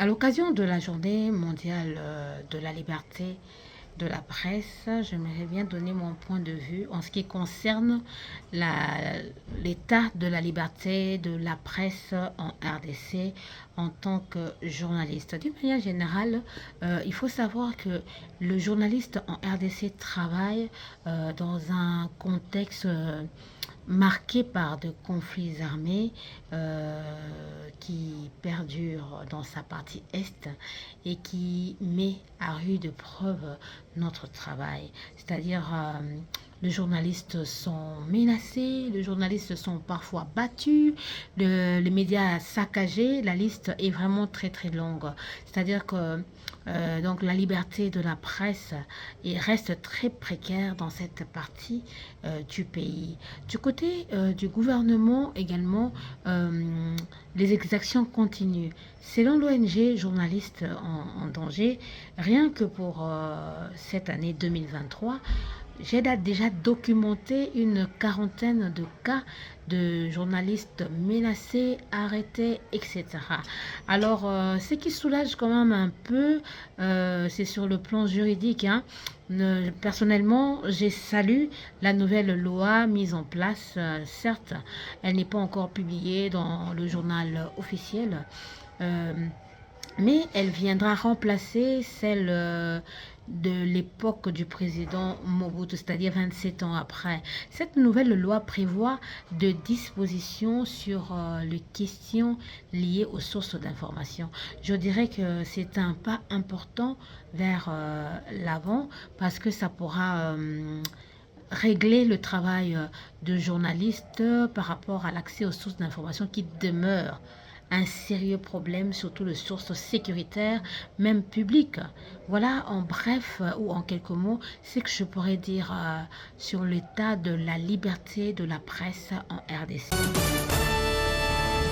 À l'occasion de la journée mondiale de la liberté de la presse, j'aimerais bien donner mon point de vue en ce qui concerne l'état de la liberté de la presse en RDC en tant que journaliste. D'une manière générale, il faut savoir que le journaliste en RDC travaille dans un contexte marqué par de conflits armés qui perdurent dans sa partie est et qui met à rude preuve notre travail. C'est-à-dire, les journalistes sont menacés, les journalistes sont parfois battus, les médias saccagés, la liste est vraiment très très longue. C'est-à-dire que donc la liberté de la presse reste très précaire dans cette partie du pays. Du côté du gouvernement également, les exactions continuent. Selon l'ONG Journalistes en danger, rien que pour cette année 2023, j'ai déjà documenté une quarantaine de cas de journalistes menacés, arrêtés, etc. Alors, ce qui soulage quand même un peu, c'est sur le plan juridique. Hein. Personnellement, j'ai salué la nouvelle loi mise en place. Certes, elle n'est pas encore publiée dans le journal officiel, euh, mais elle viendra remplacer celle de l'époque du président Mobutu, c'est-à-dire 27 ans après. Cette nouvelle loi prévoit de dispositions sur les questions liées aux sources d'information. Je dirais que c'est un pas important vers l'avant parce que ça pourra régler le travail de journalistes par rapport à l'accès aux sources d'information qui demeure un sérieux problème, surtout de sources sécuritaires, même publiques. Voilà en bref ou en quelques mots ce que je pourrais dire sur l'état de la liberté de la presse en RDC.